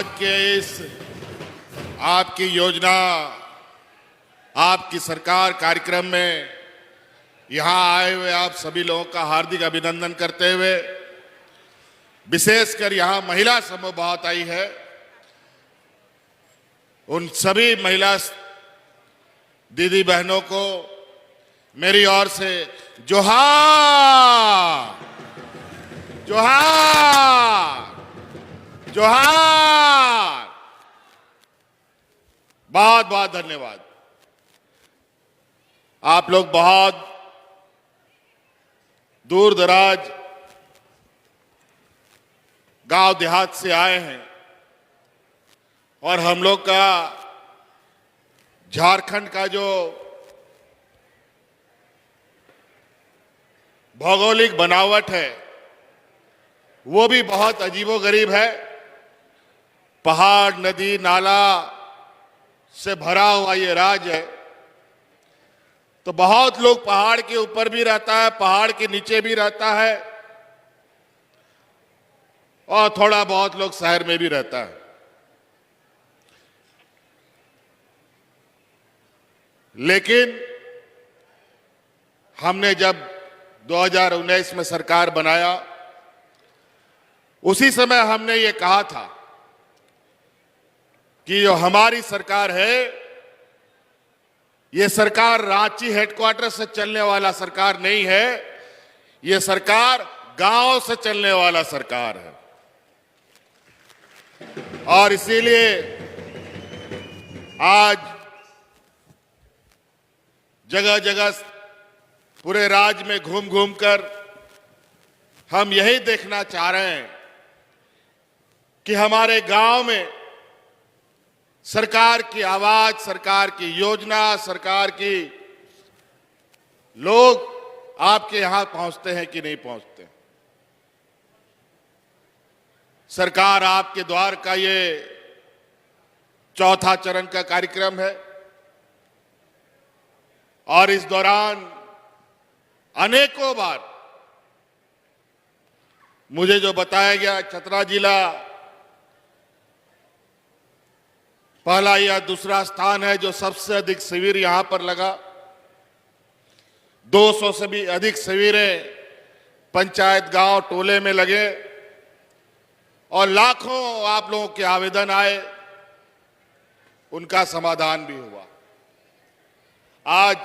आज के इस आपकी योजना, आपकी सरकार कार्यक्रम में यहां आए हुए आप सभी लोगों का हार्दिक अभिनंदन करते हुए, विशेषकर यहां महिला समूह बहुत आई है, उन सभी महिला दीदी बहनों को मेरी ओर से जोहार जोहार जोहार। बहुत बहुत धन्यवाद। आप लोग बहुत दूर दराज गांव देहात से आए हैं और हम लोग का झारखंड का जो भौगोलिक बनावट है वो भी बहुत अजीबोगरीब है। पहाड़, नदी, नाला से भरा हुआ ये राज्य है। तो बहुत लोग पहाड़ के ऊपर भी रहता है, पहाड़ के नीचे भी रहता है और थोड़ा बहुत लोग शहर में भी रहता है। लेकिन हमने जब 2019 में सरकार बनाया, उसी समय हमने ये कहा था कि जो हमारी सरकार है, ये सरकार रांची हेडक्वार्टर से चलने वाला सरकार नहीं है, ये सरकार गांव से चलने वाला सरकार है। और इसीलिए आज जगह जगह पूरे राज्य में घूम घूम कर हम यही देखना चाह रहे हैं कि हमारे गांव में सरकार की आवाज, सरकार की योजना, सरकार की लोग आपके यहां पहुंचते हैं कि नहीं पहुंचते। सरकार आपके द्वार का ये चौथा चरण का कार्यक्रम है और इस दौरान अनेकों बार मुझे जो बताया गया, चतरा जिला पहला या दूसरा स्थान है जो सबसे अधिक शिविर यहां पर लगा। 200 से भी अधिक शिविरें पंचायत, गांव, टोले में लगे और लाखों आप लोगों के आवेदन आए, उनका समाधान भी हुआ। आज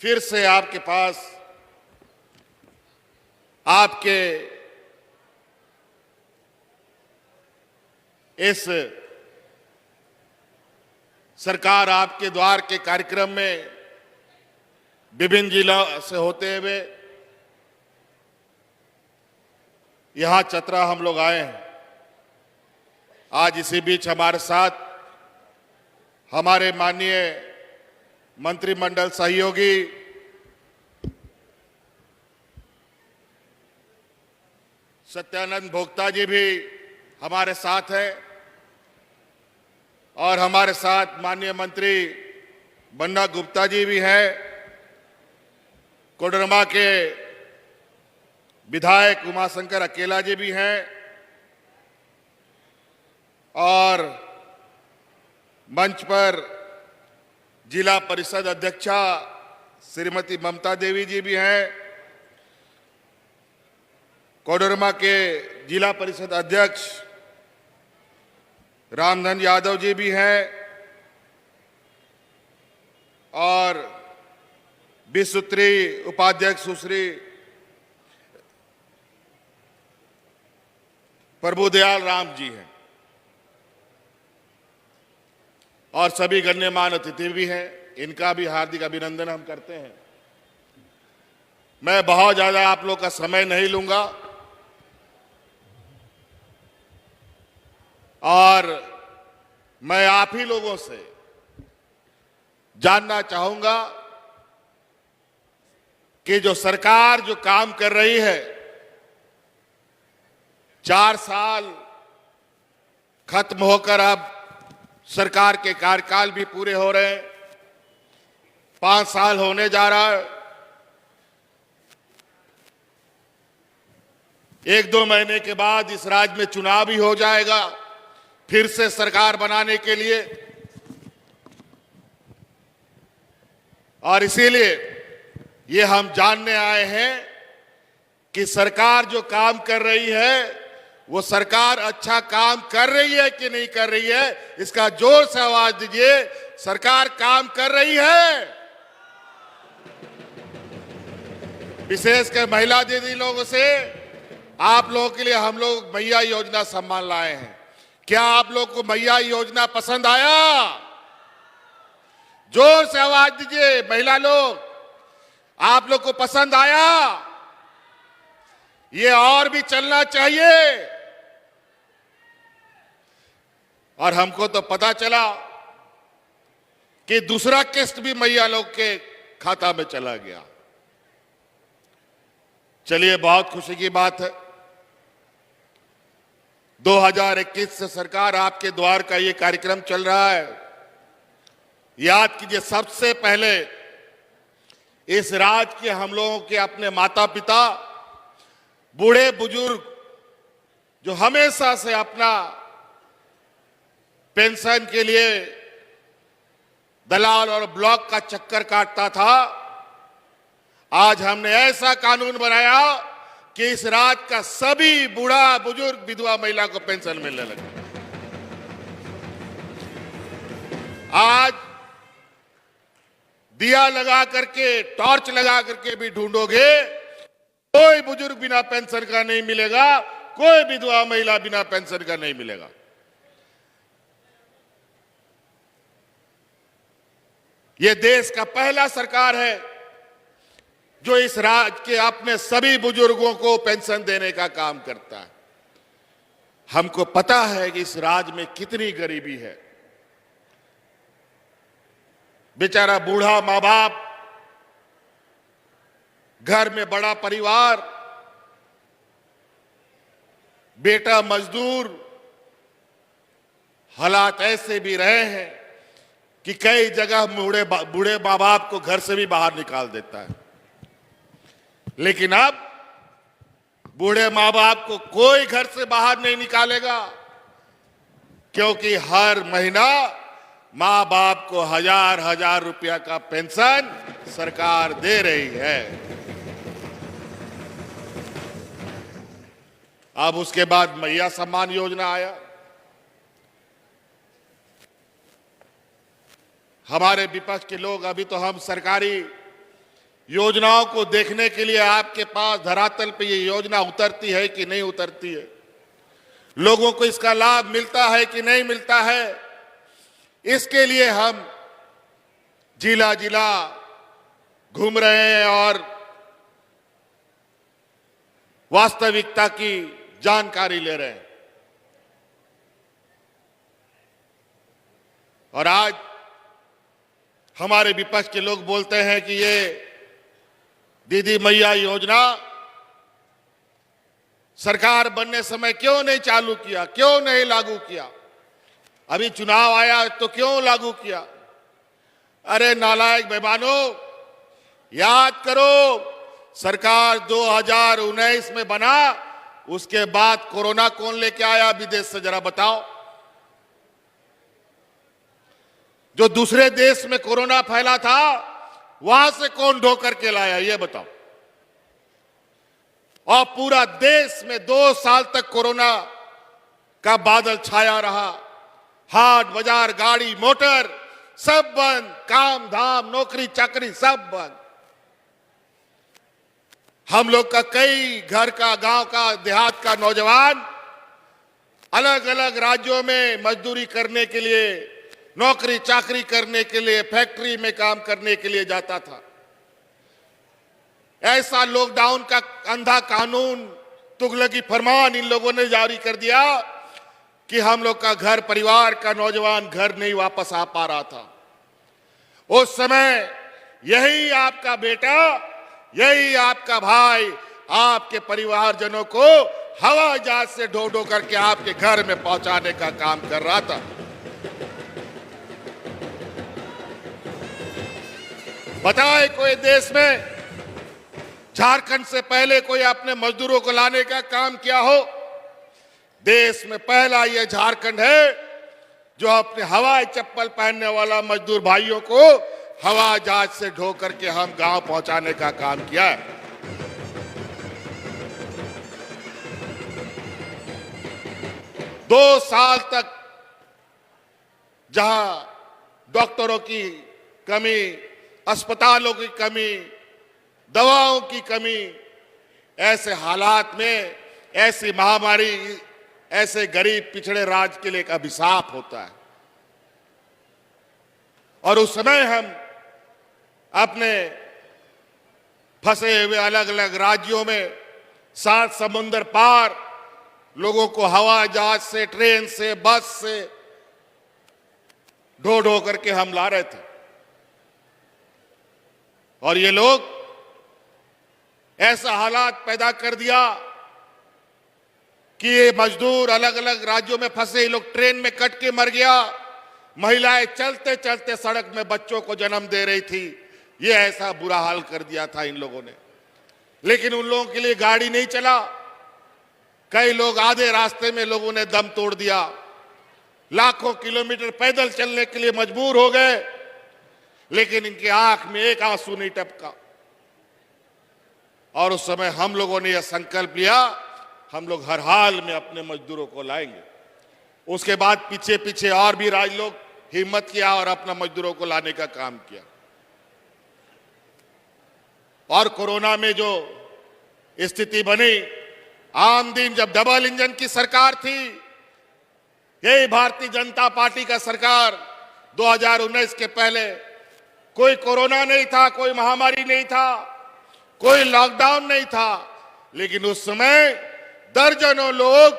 फिर से आपके पास आपके इस सरकार आपके द्वार के कार्यक्रम में विभिन्न जिलों से होते हुए यहां चतरा हम लोग आए हैं। आज इसी बीच हमारे साथ हमारे माननीय मंत्रिमंडल सहयोगी सत्यानंद भोक्ता जी भी हमारे साथ हैं और हमारे साथ माननीय मंत्री बन्ना गुप्ता जी भी हैं। कोडरमा के विधायक उमाशंकर अकेला जी भी हैं और मंच पर जिला परिषद अध्यक्षा श्रीमती ममता देवी जी भी हैं। कोडरमा के जिला परिषद अध्यक्ष रामधन यादव जी भी हैं और विश्वसूत्री उपाध्यक्ष सुश्री प्रभुदयाल राम जी हैं और सभी गण्यमान्य अतिथि भी हैं। इनका भी हार्दिक अभिनंदन हम करते हैं। मैं बहुत ज्यादा आप लोग का समय नहीं लूंगा और मैं आप ही लोगों से जानना चाहूंगा कि जो सरकार जो काम कर रही है, 4 साल खत्म होकर अब सरकार के कार्यकाल भी पूरे हो रहे हैं, 5 साल होने जा रहा है। 1-2 महीने के बाद इस राज्य में चुनाव भी हो जाएगा, फिर से सरकार बनाने के लिए, और इसीलिए ये हम जानने आए हैं कि सरकार जो काम कर रही है वो सरकार अच्छा काम कर रही है कि नहीं कर रही है, इसका जोर से आवाज दीजिए। सरकार काम कर रही है। विशेषकर महिला दीदी लोगों से आप लोगों के लिए हम लोग मैया योजना सम्मान लाए हैं। क्या आप लोग को मैया योजना पसंद आया? जोर से आवाज दीजिए महिला लोग, आप लोग को पसंद आया? ये और भी चलना चाहिए। और हमको तो पता चला कि दूसरा किस्त भी मैया लोग के खाता में चला गया। चलिए, बहुत खुशी की बात है। 2021 से सरकार आपके द्वार का ये कार्यक्रम चल रहा है। याद कीजिए, सबसे पहले इस राज्य के हम लोगों के अपने माता पिता, बूढ़े बुजुर्ग जो हमेशा से अपना पेंशन के लिए दलाल और ब्लॉक का चक्कर काटता था, आज हमने ऐसा कानून बनाया कि इस राज्य का सभी बूढ़ा बुजुर्ग विधवा महिला को पेंशन मिलने लगे। आज दिया लगा करके, टॉर्च लगा करके भी ढूंढोगे, कोई बुजुर्ग बिना पेंशन का नहीं मिलेगा, कोई विधवा महिला बिना पेंशन का नहीं मिलेगा। यह देश का पहला सरकार है जो इस राज्य के अपने सभी बुजुर्गों को पेंशन देने का काम करता है। हमको पता है कि इस राज्य में कितनी गरीबी है। बेचारा बूढ़ा माँ बाप, घर में बड़ा परिवार, बेटा मजदूर, हालात ऐसे भी रहे हैं कि कई जगह बूढ़े माँ बाप को घर से भी बाहर निकाल देता है। लेकिन अब बूढ़े माँ बाप को कोई घर से बाहर नहीं निकालेगा, क्योंकि हर महीना माँ बाप को 1000 रुपया का पेंशन सरकार दे रही है। अब उसके बाद मैया सम्मान योजना आया। हमारे विपक्ष के लोग, अभी तो हम सरकारी योजनाओं को देखने के लिए आपके पास धरातल पे ये योजना उतरती है कि नहीं उतरती है, लोगों को इसका लाभ मिलता है कि नहीं मिलता है, इसके लिए हम जिला जिला घूम रहे हैं और वास्तविकता की जानकारी ले रहे हैं। और आज हमारे विपक्ष के लोग बोलते हैं कि ये दीदी मैया योजना सरकार बनने समय क्यों नहीं चालू किया, क्यों नहीं लागू किया, अभी चुनाव आया तो क्यों लागू किया। अरे नालायक बेईमानों, याद करो, सरकार 2019 में बना, उसके बाद कोरोना कौन लेके आया विदेश से, जरा बताओ। जो दूसरे देश में कोरोना फैला था वहां से कौन ढो करके लाया, ये बताओ। और पूरा देश में 2 साल तक कोरोना का बादल छाया रहा। हाट बाजार, गाड़ी मोटर सब बंद, काम धाम नौकरी चाकरी सब बंद। हम लोग का कई घर का, गांव का, देहात का नौजवान अलग अलग राज्यों में मजदूरी करने के लिए, नौकरी चाकरी करने के लिए, फैक्ट्री में काम करने के लिए जाता था। ऐसा लॉकडाउन का अंधा कानून, तुगलकी फरमान इन लोगों ने जारी कर दिया कि हम लोग का घर परिवार का नौजवान घर नहीं वापस आ पा रहा था। उस समय यही आपका बेटा, यही आपका भाई आपके परिवारजनों को हवाई जहाज से ढो ढो करके आपके घर में पहुंचाने का काम कर रहा था। बताए कोई देश में झारखंड से पहले कोई अपने मजदूरों को लाने का काम किया हो? देश में पहला ये झारखंड है जो अपने हवाई चप्पल पहनने वाला मजदूर भाइयों को हवाई जहाज से ढो करके हम गांव पहुंचाने का काम किया है। दो साल तक जहां डॉक्टरों की कमी, अस्पतालों की कमी, दवाओं की कमी, ऐसे हालात में ऐसी महामारी ऐसे गरीब पिछड़े राज्य के लिए एक अभिशाप होता है। और उस समय हम अपने फंसे हुए अलग अलग राज्यों में 7 समुंदर पार लोगों को हवाई जहाज से, ट्रेन से, बस से ढो ढो करके हम ला रहे थे। और ये लोग ऐसा हालात पैदा कर दिया कि ये मजदूर अलग अलग राज्यों में फंसे, ये लोग ट्रेन में कट के मर गया, महिलाएं चलते चलते सड़क में बच्चों को जन्म दे रही थी। ये ऐसा बुरा हाल कर दिया था इन लोगों ने। लेकिन उन लोगों के लिए गाड़ी नहीं चला, कई लोग आधे रास्ते में लोगों ने दम तोड़ दिया, लाखों किलोमीटर पैदल चलने के लिए मजबूर हो गए, लेकिन इनकी आंख में एक आंसू नहीं टपका। और उस समय हम लोगों ने यह संकल्प लिया, हम लोग हर हाल में अपने मजदूरों को लाएंगे। उसके बाद पीछे पीछे और भी राज्य लोग हिम्मत किया और अपना मजदूरों को लाने का काम किया। और कोरोना में जो स्थिति बनी, आम दिन जब डबल इंजन की सरकार थी, यही भारतीय जनता पार्टी का सरकार 2019 के पहले कोई कोरोना नहीं था, कोई महामारी नहीं था, कोई लॉकडाउन नहीं था, लेकिन उस समय दर्जनों लोग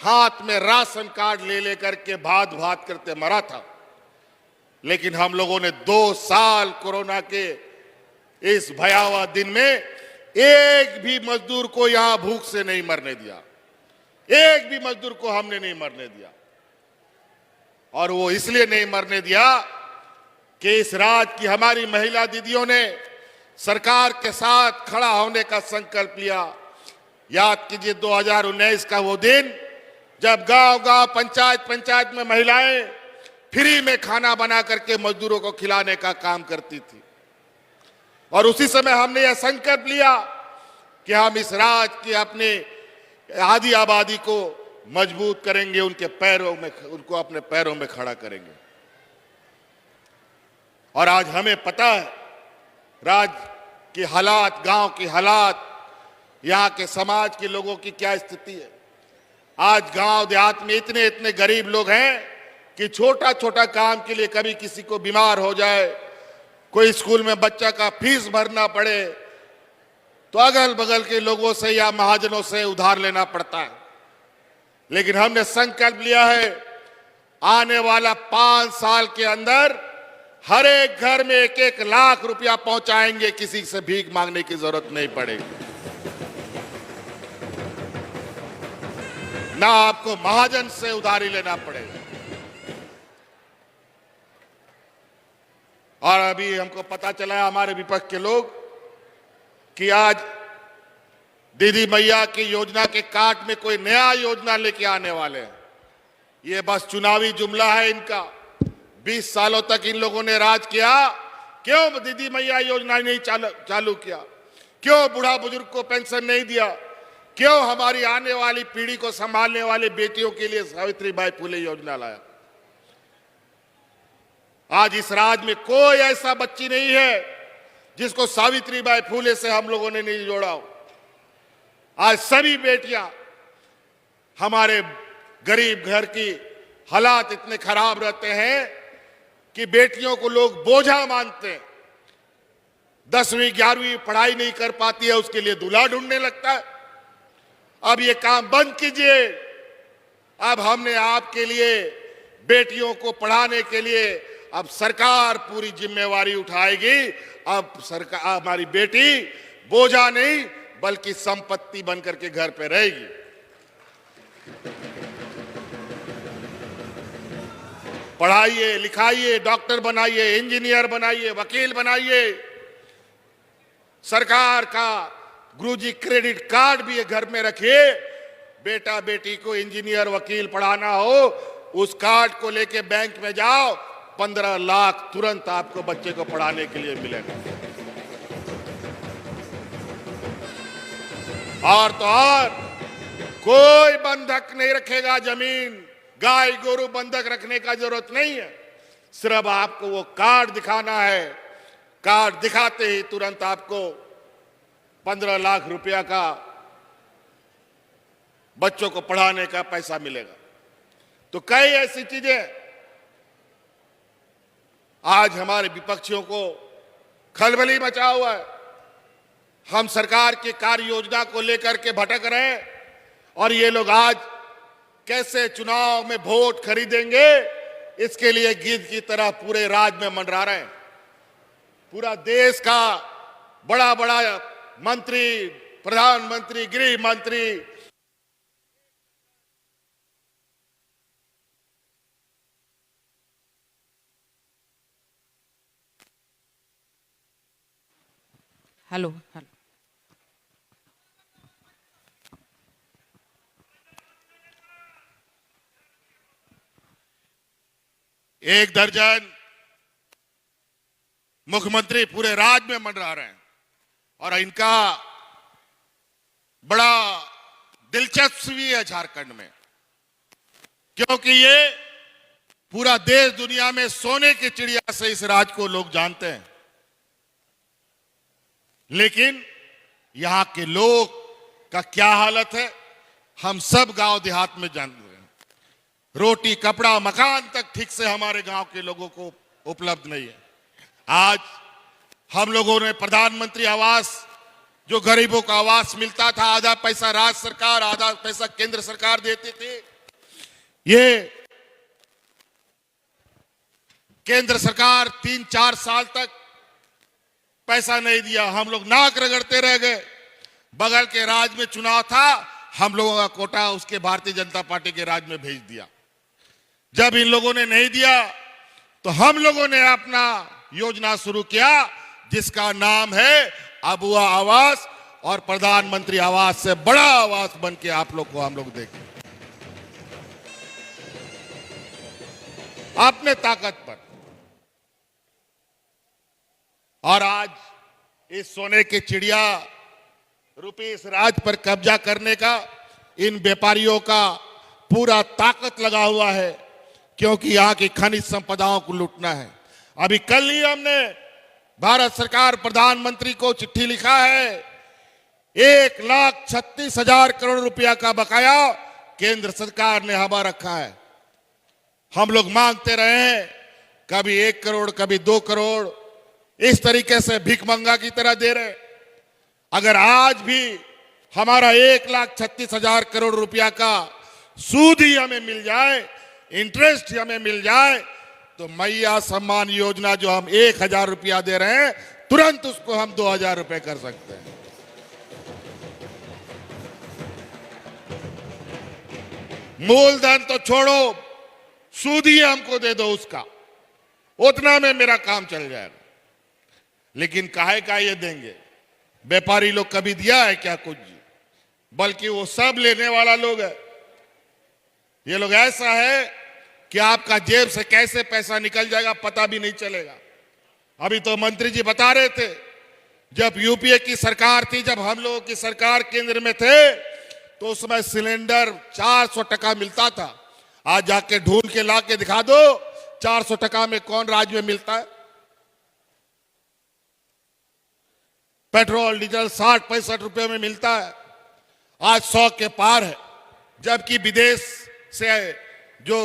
हाथ में राशन कार्ड ले लेकर के भात भात करते मरा था। लेकिन हम लोगों ने 2 साल कोरोना के इस भयावह दिन में एक भी मजदूर को यहां भूख से नहीं मरने दिया, एक भी मजदूर को हमने नहीं मरने दिया। और वो इसलिए नहीं मरने दिया कि इस राज्य की हमारी महिला दीदियों ने सरकार के साथ खड़ा होने का संकल्प लिया। याद कीजिए 2019 का वो दिन जब गांव-गांव, पंचायत में महिलाएं फ्री में खाना बना करके मजदूरों को खिलाने का काम करती थी। और उसी समय हमने यह संकल्प लिया कि हम इस राज्य की अपने आधी आबादी को मजबूत करेंगे, उनको अपने पैरों में खड़ा करेंगे। और आज हमें पता है राज्य के हालात, गांव के हालात, यहाँ के समाज के लोगों की क्या स्थिति है। आज गांव देहात में इतने इतने गरीब लोग हैं कि छोटा छोटा काम के लिए कभी किसी को बीमार हो जाए, कोई स्कूल में बच्चा का फीस भरना पड़े, तो अगल बगल के लोगों से या महाजनों से उधार लेना पड़ता है। लेकिन हमने संकल्प लिया है, आने वाला 5 साल के अंदर हर एक घर में 1-1 लाख रुपया पहुंचाएंगे, किसी से भीख मांगने की जरूरत नहीं पड़ेगी। ना आपको महाजन से उधारी लेना पड़ेगा। और अभी हमको पता चला है हमारे विपक्ष के लोग कि आज दीदी मैया की योजना के काट में कोई नया योजना लेके आने वाले हैं। ये बस चुनावी जुमला है इनका। 20 सालों तक इन लोगों ने राज किया, क्यों दीदी मैया योजना नहीं चालू किया, क्यों बूढ़ा बुजुर्ग को पेंशन नहीं दिया, क्यों हमारी आने वाली पीढ़ी को संभालने वाली बेटियों के लिए सावित्रीबाई फुले योजना लाया। आज इस राज्य में कोई ऐसा बच्ची नहीं है जिसको सावित्रीबाई फुले से हम लोगों ने नहीं जोड़ा हो। आज सभी बेटियां, हमारे गरीब घर की हालात इतने खराब रहते हैं कि बेटियों को लोग बोझा मानते हैं। 10वीं 11वीं पढ़ाई नहीं कर पाती है, उसके लिए दूल्हा ढूंढने लगता है। अब ये काम बंद कीजिए। अब हमने आपके लिए, बेटियों को पढ़ाने के लिए अब सरकार पूरी जिम्मेवारी उठाएगी। अब सरकार, हमारी बेटी बोझा नहीं बल्कि संपत्ति बनकर के घर पे रहेगी। पढ़ाइए, लिखाइए, डॉक्टर बनाइए, इंजीनियर बनाइए, वकील बनाइए। सरकार का गुरुजी क्रेडिट कार्ड भी घर में रखिए। बेटा बेटी को इंजीनियर वकील पढ़ाना हो, उस कार्ड को लेके बैंक में जाओ, 15 लाख तुरंत आपको बच्चे को पढ़ाने के लिए मिलेगा। और तो और कोई बंधक नहीं रखेगा जमीन, गाय गोरू बंधक रखने का जरूरत नहीं है। सिर्फ आपको वो कार्ड दिखाना है, कार्ड दिखाते ही तुरंत आपको 15 लाख रुपया का बच्चों को पढ़ाने का पैसा मिलेगा। तो कई ऐसी चीजें आज हमारे विपक्षियों को खलबली मचा हुआ है। हम सरकार की कार्य योजना को लेकर के भटक रहे हैं और ये लोग आज कैसे चुनाव में वोट खरीदेंगे, इसके लिए गिद्ध की तरह पूरे राज्य में मंडरा रहे हैं। पूरा देश का बड़ा बड़ा मंत्री, प्रधानमंत्री, गृह मंत्री हेलो हेलो एक दर्जन मुख्यमंत्री पूरे राज्य में मंडरा रहे हैं और इनका बड़ा दिलचस्पी है झारखंड में, क्योंकि ये पूरा देश दुनिया में सोने की चिड़िया से इस राज्य को लोग जानते हैं। लेकिन यहां के लोग का क्या हालत है हम सब गांव देहात में जानते हैं। रोटी कपड़ा मकान तक ठीक से हमारे गांव के लोगों को उपलब्ध नहीं है। आज हम लोगों ने प्रधानमंत्री आवास, जो गरीबों का आवास मिलता था, आधा पैसा राज्य सरकार आधा पैसा केंद्र सरकार देती थी, ये केंद्र सरकार 3-4 साल तक पैसा नहीं दिया। हम लोग नाक रगड़ते रह गए। बगल के राज्य में चुनाव था, हम लोगों का कोटा उसके भारतीय जनता पार्टी के राज्य में भेज दिया। जब इन लोगों ने नहीं दिया तो हम लोगों ने अपना योजना शुरू किया, जिसका नाम है अबुआ आवास, और प्रधानमंत्री आवास से बड़ा आवास बन के आप लोग को हम लोग देखें अपने ताकत पर। और आज इस सोने की चिड़िया रूपी इस राज्य पर कब्जा करने का इन व्यापारियों का पूरा ताकत लगा हुआ है, क्योंकि यहां की खनिज संपदाओं को लूटना है। अभी कल ही हमने भारत सरकार प्रधानमंत्री को चिट्ठी लिखा है, 1,36,000 करोड़ रुपया का बकाया केंद्र सरकार ने हवा रखा है। हम लोग मांगते रहे हैं, कभी 1 करोड़ कभी 2 करोड़, इस तरीके से भिखमंगा की तरह दे रहे। अगर आज भी हमारा 1,36,000 करोड़ रुपया का सूद ही हमें मिल जाए, इंटरेस्ट ही हमें मिल जाए, तो मैया सम्मान योजना जो हम 1,000 रुपया दे रहे हैं, तुरंत उसको हम 2,000 रुपए कर सकते हैं। मूलधन तो छोड़ो, सूद ही हमको दे दो उसका, उतना में मेरा काम चल जाएगा। लेकिन काहे का ये देंगे? व्यापारी लोग कभी दिया है क्या कुछ? बल्कि वो सब लेने वाला लोग है। ये लोग ऐसा है कि आपका जेब से कैसे पैसा निकल जाएगा पता भी नहीं चलेगा। अभी तो मंत्री जी बता रहे थे, जब यूपीए की सरकार थी, जब हम लोगों की सरकार केंद्र में थे, तो उस समय सिलेंडर 400 टका मिलता था। आज जाके ढूंढ के ला के दिखा दो, 400 टका में कौन राज्य में मिलता है? पेट्रोल डीजल 60-65 रुपए में मिलता है, आज 100 के पार है। जबकि विदेश से जो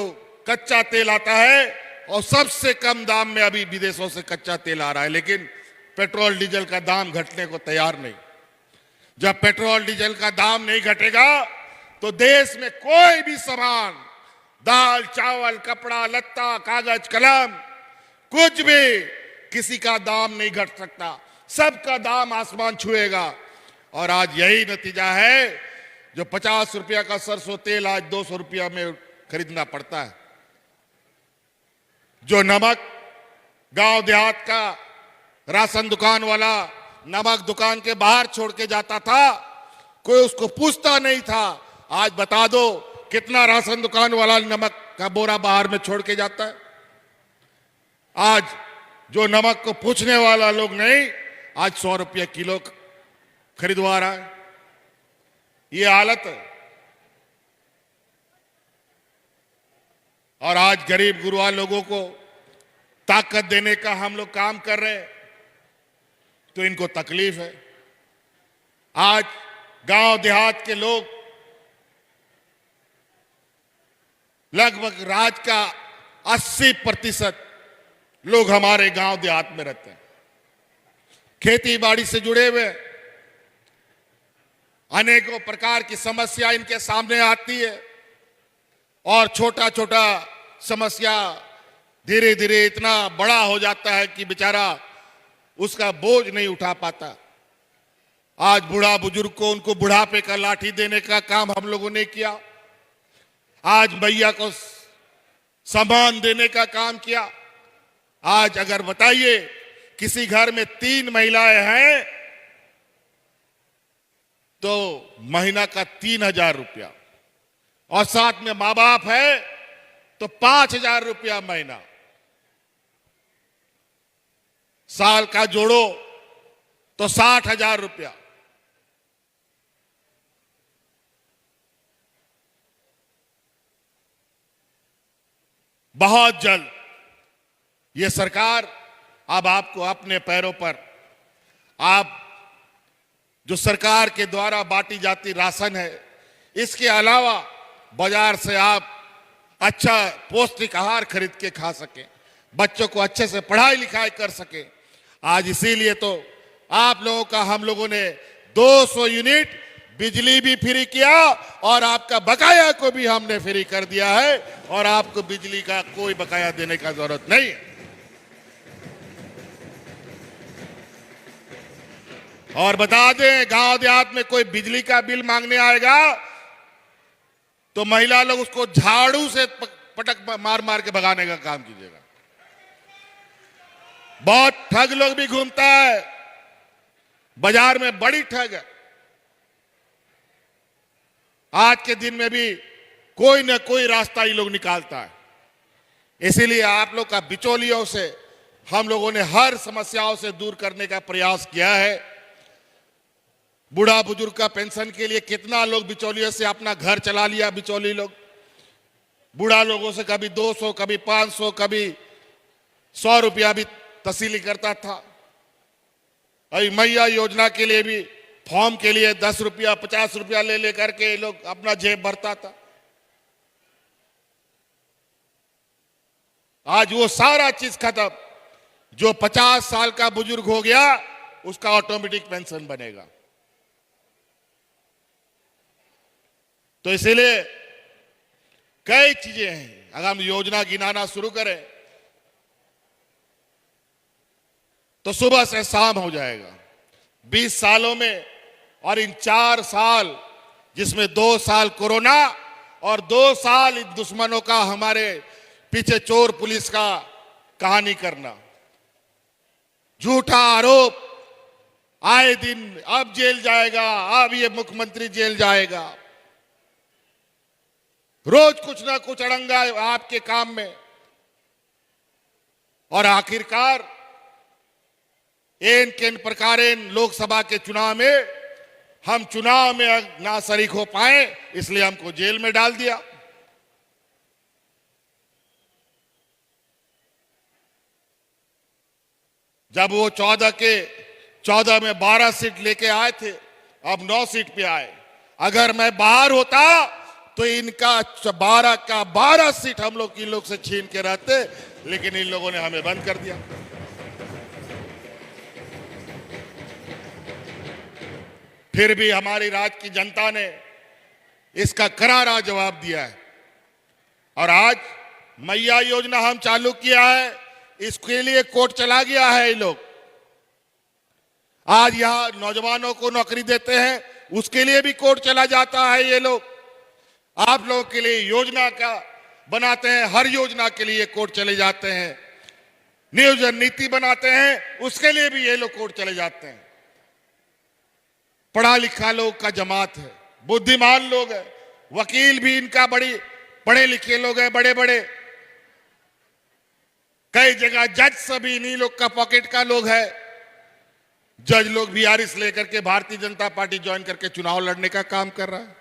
कच्चा तेल आता है, और सबसे कम दाम में अभी विदेशों से कच्चा तेल आ रहा है, लेकिन पेट्रोल डीजल का दाम घटने को तैयार नहीं। जब पेट्रोल डीजल का दाम नहीं घटेगा तो देश में कोई भी सामान, दाल चावल कपड़ा लत्ता कागज कलम, कुछ भी, किसी का दाम नहीं घट सकता। सबका दाम आसमान छुएगा। और आज यही नतीजा है, जो 50 रुपया का सरसों तेल आज 200 रुपया में खरीदना पड़ता है। जो नमक गांव देहात का राशन दुकान वाला नमक दुकान के बाहर छोड़ के जाता था, कोई उसको पूछता नहीं था। आज बता दो कितना राशन दुकान वाला नमक का बोरा बाहर में छोड़ के जाता है। आज जो नमक को पूछने वाला लोग नहीं, आज 100 रुपये किलो खरीदवा रहा है। ये हालत है। और आज गरीब गुरबा लोगों को ताकत देने का हम लोग काम कर रहे हैं, तो इनको तकलीफ है। आज गांव देहात के लोग लगभग राज्य का 80% लोग हमारे गांव देहात में रहते हैं, खेती बाड़ी से जुड़े हुए। अनेकों प्रकार की समस्या इनके सामने आती है और छोटा छोटा समस्या धीरे धीरे इतना बड़ा हो जाता है कि बेचारा उसका बोझ नहीं उठा पाता। आज बूढ़ा बुजुर्ग को उनको बुढ़ापे का लाठी देने का काम हम लोगों ने किया। आज मैया को सम्मान देने का काम किया। आज अगर बताइए किसी घर में 3 महिलाएं हैं तो महीना का 3000 रुपया, और साथ में मां बाप है तो 5000 रुपया महीना। साल का जोड़ो तो 60,000 रुपया। बहुत जल्द ये सरकार अब आपको अपने पैरों पर, आप जो सरकार के द्वारा बांटी जाती राशन है, इसके अलावा बाजार से आप अच्छा पौष्टिक आहार खरीद के खा सकें, बच्चों को अच्छे से पढ़ाई लिखाई कर सकें। आज इसीलिए तो आप लोगों का हम लोगों ने 200 यूनिट बिजली भी फ्री किया और आपका बकाया को भी हमने फ्री कर दिया है, और आपको बिजली का कोई बकाया देने का जरूरत नहीं है। और बता दें, गांव देहात में कोई बिजली का बिल मांगने आएगा तो महिला लोग उसको झाड़ू से पटक मार मार के भगाने का काम कीजिएगा। बहुत ठग लोग भी घूमता है बाजार में, बड़ी ठग है। आज के दिन में भी कोई ना कोई रास्ता ये लोग निकालता है। इसीलिए आप लोग का बिचौलियों से हम लोगों ने हर समस्याओं से दूर करने का प्रयास किया है। बूढ़ा बुजुर्ग का पेंशन के लिए कितना लोग बिचौलियों से अपना घर चला लिया। बिचौली लोग बूढ़ा लोगों से कभी 200, कभी 500, कभी 100 रुपया भी तसीली करता था। अभी मैया योजना के लिए भी फॉर्म के लिए 10 रुपया 50 रुपया ले लेकर के लोग अपना जेब भरता था। आज वो सारा चीज खत्म। जो 50 साल का बुजुर्ग हो गया उसका ऑटोमेटिक पेंशन बनेगा। तो इसीलिए कई चीजें हैं। अगर हम योजना गिनाना शुरू करें तो सुबह से शाम हो जाएगा। 20 सालों में, और इन 4 साल जिसमें 2 साल कोरोना और 2 साल इन दुश्मनों का हमारे पीछे चोर पुलिस का कहानी करना, झूठा आरोप, आए दिन अब जेल जाएगा, अब ये मुख्यमंत्री जेल जाएगा, रोज कुछ ना कुछ अड़ंगा आपके काम में। और आखिरकार किन प्रकार लोकसभा के चुनाव में हम चुनाव में ना शरीक हो पाए, इसलिए हमको जेल में डाल दिया। जब वो 14 में 12 सीट लेके आए थे, अब 9 सीट पे आए। अगर मैं बाहर होता तो इनका 12 का 12 सीट हम लोग इन लोग से छीन के रहते, लेकिन इन लोगों ने हमें बंद कर दिया। फिर भी हमारी राज्य की जनता ने इसका करारा जवाब दिया है। और आज मैया योजना हम चालू किया है, इसके लिए कोर्ट चला गया है। ये लोग आज यहां नौजवानों को नौकरी देते हैं, उसके लिए भी कोर्ट चला जाता है। ये लोग आप लोगों के लिए योजना का बनाते हैं, हर योजना के लिए कोर्ट चले जाते हैं। नियोजन नीति बनाते हैं, उसके लिए भी ये लोग कोर्ट चले जाते हैं। पढ़ा लिखा लोग का जमात है, बुद्धिमान लोग है, वकील भी इनका बड़ी पढ़े लिखे लोग हैं, बड़े बड़े। कई जगह जज सभी इन्हीं लोग का पॉकेट का लोग है। जज लोग भी आरिस लेकर के भारतीय जनता पार्टी ज्वाइन करके चुनाव लड़ने का काम कर रहा है।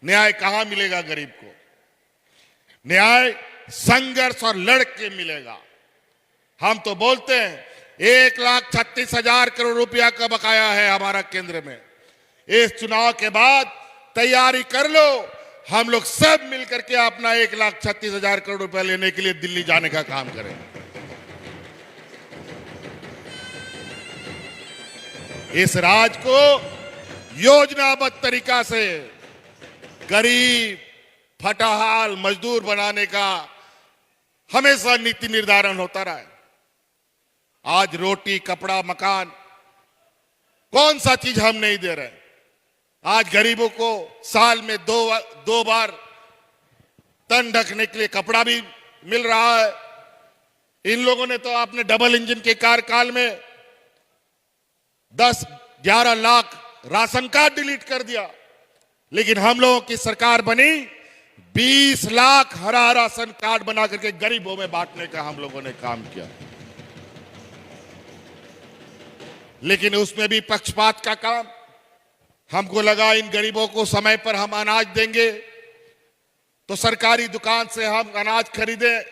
न्याय कहां मिलेगा गरीब को? न्याय संघर्ष और लड़ के मिलेगा। हम तो बोलते हैं 1,36,000 करोड़ रुपया का बकाया है हमारा केंद्र में। इस चुनाव के बाद तैयारी कर लो, हम लोग सब मिलकर के अपना 1,36,000 करोड़ रुपया लेने के लिए दिल्ली जाने का काम करें। इस राज को योजनाबद्ध तरीका से गरीब फटाहाल मजदूर बनाने का हमेशा नीति निर्धारण होता रहा है। आज रोटी कपड़ा मकान कौन सा चीज हम नहीं दे रहे? आज गरीबों को साल में दो बार तन ढकने के लिए कपड़ा भी मिल रहा है। इन लोगों ने तो अपने डबल इंजन के कार्यकाल में 10-11 लाख राशन कार्ड डिलीट कर दिया, लेकिन हम लोगों की सरकार बनी 20 लाख हरा राशन कार्ड बना करके गरीबों में बांटने का हम लोगों ने काम किया। लेकिन उसमें भी पक्षपात का काम। हमको लगा इन गरीबों को समय पर हम अनाज देंगे तो सरकारी दुकान से हम अनाज खरीदें,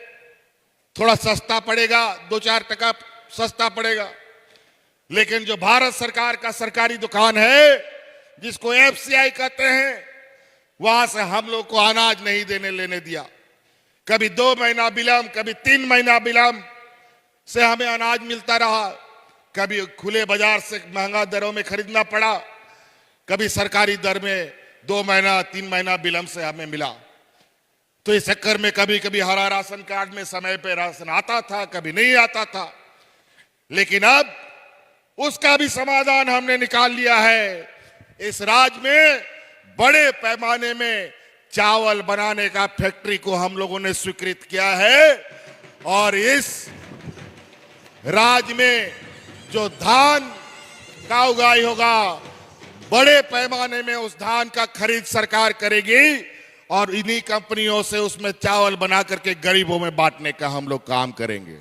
थोड़ा सस्ता पड़ेगा, 2-4 टका सस्ता पड़ेगा। लेकिन जो भारत सरकार का सरकारी दुकान है, जिसको एफसीआई कहते हैं, वहां से हम लोग को अनाज नहीं देने लेने दिया। कभी 2 महीना विलंब, कभी 3 महीना विलंब से हमें अनाज मिलता रहा। कभी खुले बाजार से महंगा दरों में खरीदना पड़ा, कभी सरकारी दर में 2 महीना 3 महीना विलंब से हमें मिला। तो इस चक्कर में कभी कभी हरा राशन कार्ड में समय पे राशन आता था, कभी नहीं आता था। लेकिन अब उसका भी समाधान हमने निकाल लिया है। इस राज्य में बड़े पैमाने में चावल बनाने का फैक्ट्री को हम लोगों ने स्वीकृत किया है, और इस राज्य में जो धान का उगाई होगा, बड़े पैमाने में उस धान का खरीद सरकार करेगी और इन्हीं कंपनियों से उसमें चावल बना करके गरीबों में बांटने का हम लोग काम करेंगे।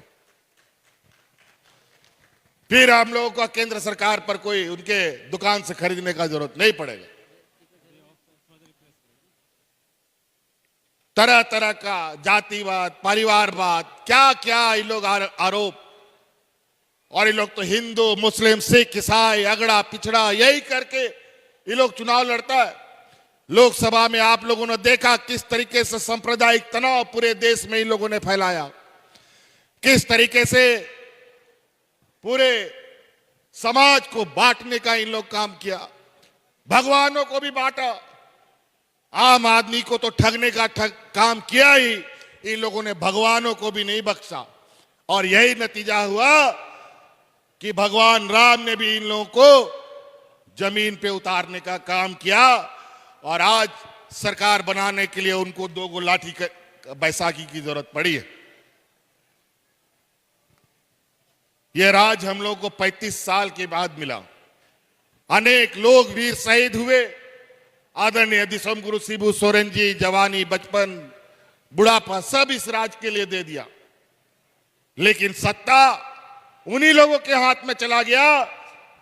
फिर हम लोगों को केंद्र सरकार पर कोई उनके दुकान से खरीदने का जरूरत नहीं पड़ेगा। तरह तरह का जातिवाद, परिवारवाद, क्या क्या ये लोग आरोप, और ये लोग तो हिंदू मुस्लिम सिख ईसाई अगड़ा पिछड़ा यही करके ये लोग चुनाव लड़ता है। लोकसभा में आप लोगों ने देखा किस तरीके से सांप्रदायिक तनाव पूरे देश में इन लोगों ने फैलाया, किस तरीके से पूरे समाज को बांटने का इन लोग काम किया। भगवानों को भी बांटा, आम आदमी को तो ठगने का काम किया ही, इन लोगों ने भगवानों को भी नहीं बख्शा। और यही नतीजा हुआ कि भगवान राम ने भी इन लोगों को जमीन पे उतारने का काम किया, और आज सरकार बनाने के लिए उनको 2 लाठी बैसाखी की जरूरत पड़ी है। यह राज हम लोग को 35 साल के बाद मिला। अनेक लोग वीर शहीद हुए। आदरणीय दिसम गुरु शिबू सोरेन जी जवानी, बचपन, बुढ़ापा सब इस राज के लिए दे दिया। लेकिन सत्ता उन्हीं लोगों के हाथ में चला गया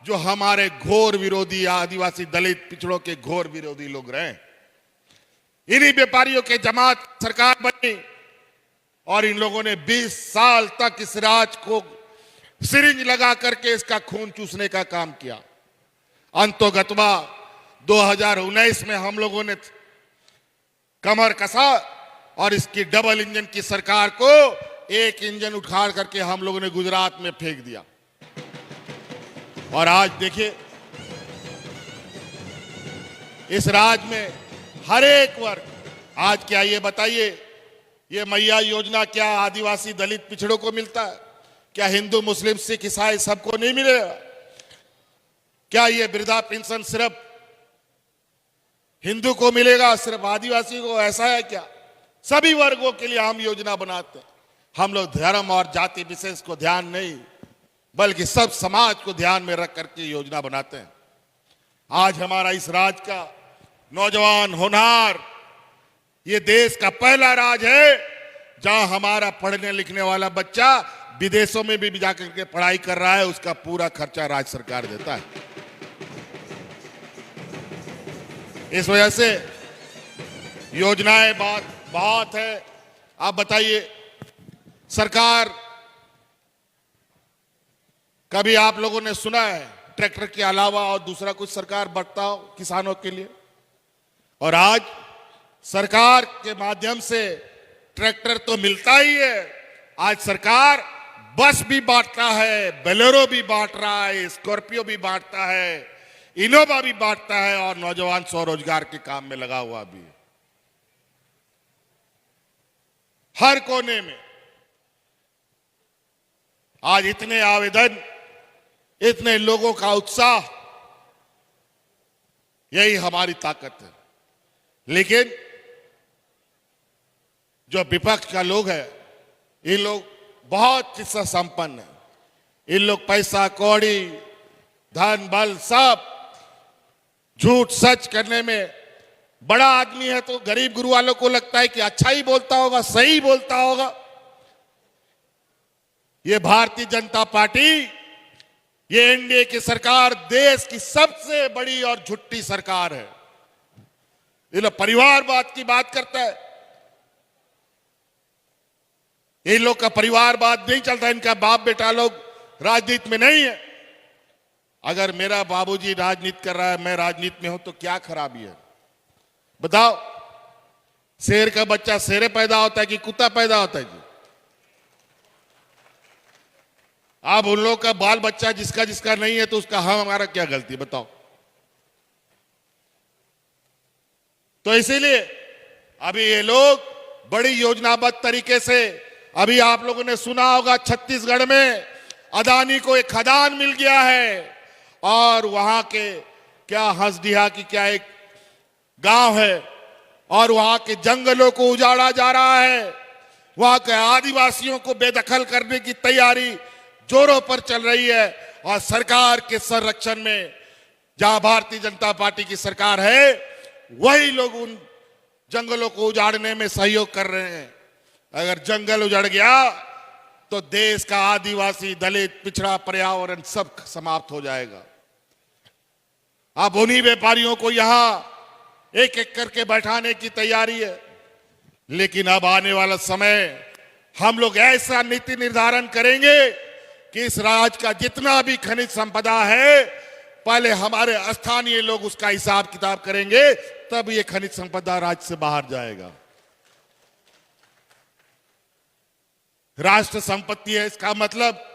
जो हमारे घोर विरोधी, आदिवासी दलित पिछड़ों के घोर विरोधी लोग रहे। इन्हीं व्यापारियों के जमात सरकार बनी, और इन लोगों ने 20 साल तक इस राज को सिरिंज लगा करके इसका खून चूसने का काम किया। अंतोगत्वा 2019 में हम लोगों ने कमर कसा और इसकी डबल इंजन की सरकार को एक इंजन उखाड़ करके हम लोगों ने गुजरात में फेंक दिया। और आज देखिए इस राज्य में हर एक वर्ग, आज क्या ये बताइए, ये मैया योजना क्या आदिवासी दलित पिछड़ों को मिलता है? क्या हिंदू मुस्लिम सिख ईसाई सबको नहीं मिलेगा? क्या ये वृद्धा पेंशन सिर्फ हिंदू को मिलेगा, सिर्फ आदिवासी को? ऐसा है क्या? सभी वर्गों के लिए हम योजना बनाते हैं। हम लोग धर्म और जाति विशेष को ध्यान नहीं, बल्कि सब समाज को ध्यान में रख करके योजना बनाते हैं। आज हमारा इस राज्य का नौजवान होनहार, ये देश का पहला राज है जहां हमारा पढ़ने लिखने वाला बच्चा विदेशों में भी जाकर के पढ़ाई कर रहा है, उसका पूरा खर्चा राज्य सरकार देता है। इस वजह से योजनाएं बहुत है। आप बताइए, सरकार, कभी आप लोगों ने सुना है ट्रैक्टर के अलावा और दूसरा कुछ सरकार बढ़ता हो किसानों के लिए? और आज सरकार के माध्यम से ट्रैक्टर तो मिलता ही है, आज सरकार बस भी बांटता है, बोलेरो भी बांट रहा है, स्कॉर्पियो भी बांटता है, इनोवा भी बांटता है और नौजवान स्वरोजगार के काम में लगा हुआ भी है। हर कोने में आज इतने आवेदन, इतने लोगों का उत्साह, यही हमारी ताकत है। लेकिन जो विपक्ष का लोग है, ये लोग बहुत किस्सा संपन्न है। इन लोग पैसा कौड़ी, धन बल सब झूठ सच करने में बड़ा आदमी है, तो गरीब गुरु वालों को लगता है कि अच्छा ही बोलता होगा, सही बोलता होगा। ये भारतीय जनता पार्टी, ये एनडीए की सरकार देश की सबसे बड़ी और झूठी सरकार है। ये लोग परिवारवाद की बात करता है, इन लोग का परिवारवाद नहीं चलता, इनका बाप बेटा लोग राजनीति में नहीं है। अगर मेरा बाबूजी राजनीति कर रहा है, मैं राजनीति में हूं, तो क्या खराबी है बताओ? शेर का बच्चा शेरे पैदा होता है कि कुत्ता पैदा होता है जी? आप उन लोग का बाल बच्चा जिसका जिसका नहीं है, तो उसका हमारा क्या गलती बताओ? तो इसीलिए अभी ये लोग बड़ी योजनाबद्ध तरीके से, अभी आप लोगों ने सुना होगा छत्तीसगढ़ में अदानी को एक खदान मिल गया है और वहां के क्या हंसडीहा की क्या एक गांव है और वहां के जंगलों को उजाड़ा जा रहा है। वहां के आदिवासियों को बेदखल करने की तैयारी जोरों पर चल रही है और सरकार के संरक्षण में जहां भारतीय जनता पार्टी की सरकार है, वही लोग उन जंगलों को उजाड़ने में सहयोग कर रहे हैं। अगर जंगल उजड़ गया तो देश का आदिवासी, दलित, पिछड़ा पर्यावरण सब समाप्त हो जाएगा। अब उन्हीं व्यापारियों को यहां एक एक करके बैठाने की तैयारी है। लेकिन अब आने वाला समय हम लोग ऐसा नीति निर्धारण करेंगे कि इस राज्य का जितना भी खनिज संपदा है, पहले हमारे स्थानीय लोग उसका हिसाब किताब करेंगे, तब ये खनिज संपदा राज्य से बाहर जाएगा। राष्ट्र संपत्ति है, इसका मतलब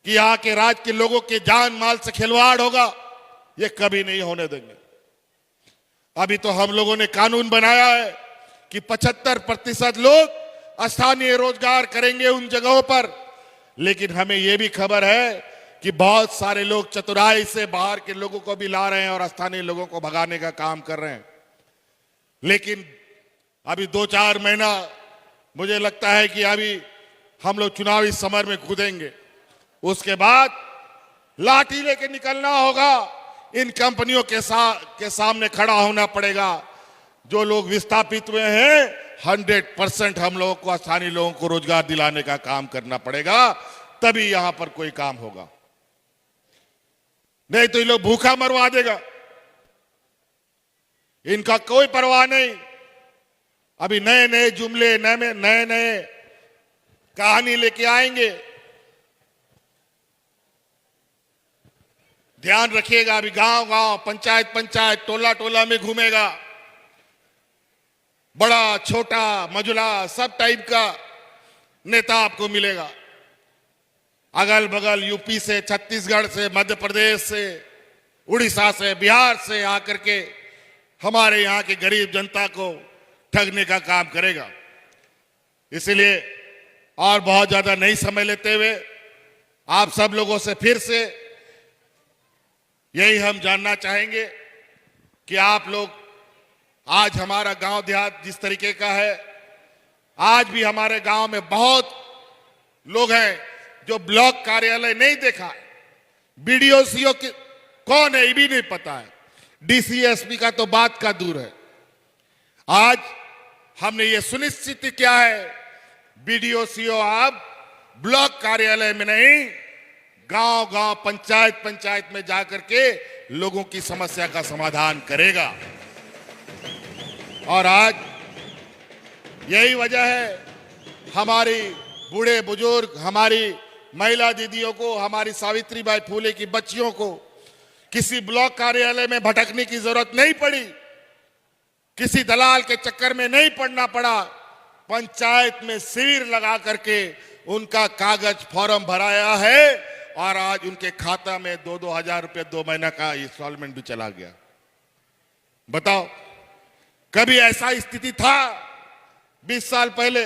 कि यहां के राज्य के लोगों के जान माल से खिलवाड़ होगा, ये कभी नहीं होने देंगे। अभी तो हम लोगों ने कानून बनाया है कि 75% लोग स्थानीय रोजगार करेंगे उन जगहों पर। लेकिन हमें यह भी खबर है कि बहुत सारे लोग चतुराई से बाहर के लोगों को भी ला रहे हैं और स्थानीय लोगों को भगाने का काम कर रहे हैं। लेकिन अभी 2-4 महीना मुझे लगता है कि अभी हम लोग चुनावी समर में कूदेंगे, उसके बाद लाठी लेके निकलना होगा। इन कंपनियों के सामने खड़ा होना पड़ेगा। जो लोग विस्थापित हुए हैं, 100% हम लोगों को, स्थानीय लोगों को रोजगार दिलाने का काम करना पड़ेगा, तभी यहां पर कोई काम होगा। नहीं तो ये लोग भूखा मरवा देगा, इनका कोई परवाह नहीं। अभी नए नए जुमले, नए नए कहानी लेके आएंगे। ध्यान रखिएगा, अभी गांव गांव, पंचायत पंचायत, टोला टोला में घूमेगा। बड़ा छोटा मझुला सब टाइप का नेता आपको मिलेगा। अगल बगल यूपी से, छत्तीसगढ़ से, मध्य प्रदेश से, उड़ीसा से, बिहार से आकर के हमारे यहाँ की गरीब जनता को ठगने का काम करेगा। इसलिए और बहुत ज्यादा नहीं समय लेते हुए आप सब लोगों से फिर से यही हम जानना चाहेंगे कि आप लोग, आज हमारा गांव देहात जिस तरीके का है, आज भी हमारे गांव में बहुत लोग हैं जो ब्लॉक कार्यालय नहीं देखा है, बीडीओ सीओ कौन है ये भी नहीं पता है, डीसीएसपी का तो बात का दूर है। आज हमने ये सुनिश्चित किया है, बीडीओ सीओ आप ब्लॉक कार्यालय में नहीं, गांव गांव पंचायत पंचायत में जाकर के लोगों की समस्या का समाधान करेगा। और आज यही वजह है, हमारी बूढ़े बुजुर्ग, हमारी महिला दीदियों को, हमारी सावित्रीबाई फूले की बच्चियों को किसी ब्लॉक कार्यालय में भटकने की जरूरत नहीं पड़ी, किसी दलाल के चक्कर में नहीं पड़ना पड़ा। पंचायत में शिविर लगा करके उनका कागज फॉर्म भराया है और आज उनके खाता में 2-2 हजार रुपये 2 महीना का इंस्टॉलमेंट भी चला गया। बताओ, कभी ऐसा स्थिति था 20 साल पहले?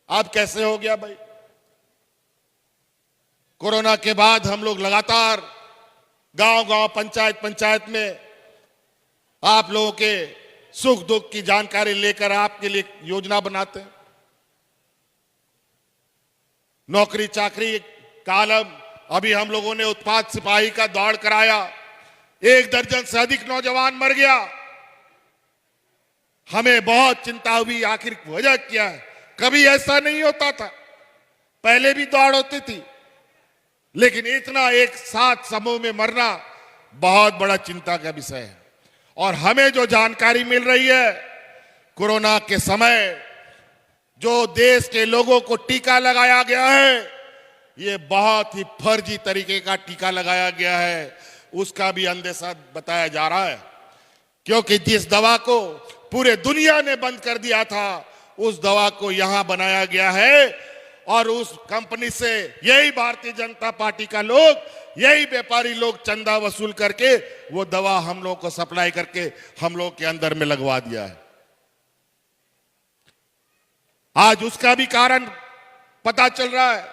अब कैसे हो गया भाई? कोरोना के बाद हम लोग लगातार गांव गांव पंचायत पंचायत में आप लोगों के सुख दुख की जानकारी लेकर आपके लिए योजना बनाते हैं। नौकरी चाकरी कालम, अभी हम लोगों ने उत्पाद सिपाही का दौड़ कराया, 1 दर्जन से अधिक नौजवान मर गया। हमें बहुत चिंता हुई, आखिर वजह क्या है? कभी ऐसा नहीं होता था, पहले भी दौड़ होती थी, लेकिन इतना एक साथ समूह में मरना बहुत बड़ा चिंता का विषय है। और हमें जो जानकारी मिल रही है, कोरोना के समय जो देश के लोगों को टीका लगाया गया है, ये बहुत ही फर्जी तरीके का टीका लगाया गया है, उसका भी अंदेशा बताया जा रहा है। क्योंकि जिस दवा को पूरे दुनिया ने बंद कर दिया था, उस दवा को यहां बनाया गया है और उस कंपनी से यही भारतीय जनता पार्टी का लोग, यही व्यापारी लोग चंदा वसूल करके वो दवा हम लोग को सप्लाई करके हम लोग के अंदर में लगवा दिया है। आज उसका भी कारण पता चल रहा है।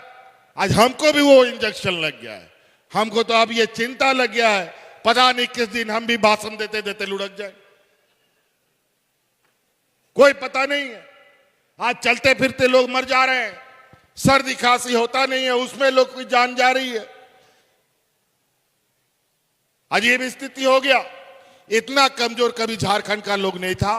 आज हमको भी वो इंजेक्शन लग गया है, हमको तो अब ये चिंता लग गया है, पता नहीं किस दिन हम भी भाषण देते देते लुढ़क जाए, कोई पता नहीं है। आज चलते फिरते लोग मर जा रहे हैं, सर्दी खांसी होता नहीं है, उसमें लोग की जान जा रही है। अजीब स्थिति हो गया। इतना कमजोर कभी झारखंड का लोग नहीं था।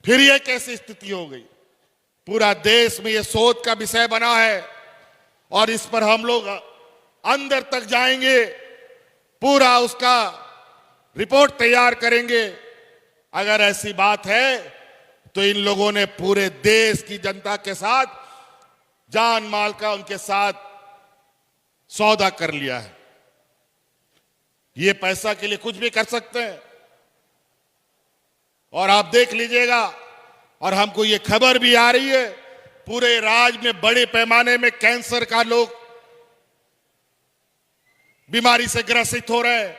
फिर यह कैसी स्थिति हो गई? पूरा देश में यह शोध का विषय बना है और इस पर हम लोग अंदर तक जाएंगे, पूरा उसका रिपोर्ट तैयार करेंगे। अगर ऐसी बात है तो इन लोगों ने पूरे देश की जनता के साथ जान माल का उनके साथ सौदा कर लिया है। ये पैसा के लिए कुछ भी कर सकते हैं। और आप देख लीजिएगा, और हमको ये खबर भी आ रही है, पूरे राज्य में बड़े पैमाने में कैंसर का लोग बीमारी से ग्रसित हो रहे हैं।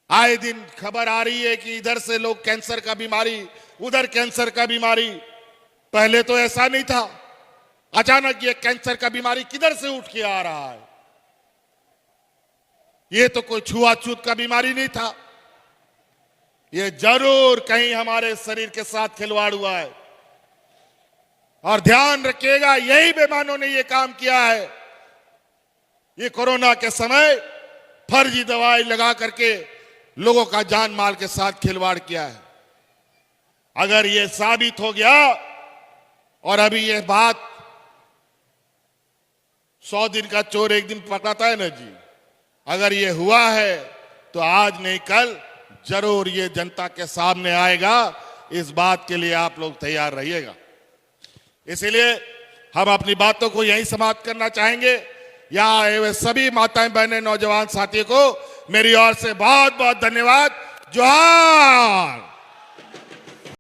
आए दिन खबर आ रही है कि इधर से लोग कैंसर का बीमारी, उधर कैंसर का बीमारी। पहले तो ऐसा नहीं था, अचानक ये कैंसर का बीमारी किधर से उठ के आ रहा है? ये तो कोई छुआछूत का बीमारी नहीं था, ये जरूर कहीं हमारे शरीर के साथ खिलवाड़ हुआ है। और ध्यान रखिएगा, यही बेईमानों ने ये काम किया है। ये कोरोना के समय फर्जी दवाई लगा करके लोगों का जान माल के साथ खिलवाड़ किया है। अगर ये साबित हो गया, और अभी ये बात 100 दिन का चोर एक दिन पकड़ाता है ना जी, अगर ये हुआ है तो आज नहीं कल जरूर ये जनता के सामने आएगा। इस बात के लिए आप लोग तैयार रहिएगा। इसीलिए हम अपनी बातों को यहीं समाप्त करना चाहेंगे। यहाँ आए हुए सभी माताएं बहनें नौजवान साथियों को मेरी ओर से बहुत बहुत धन्यवाद। जोहार।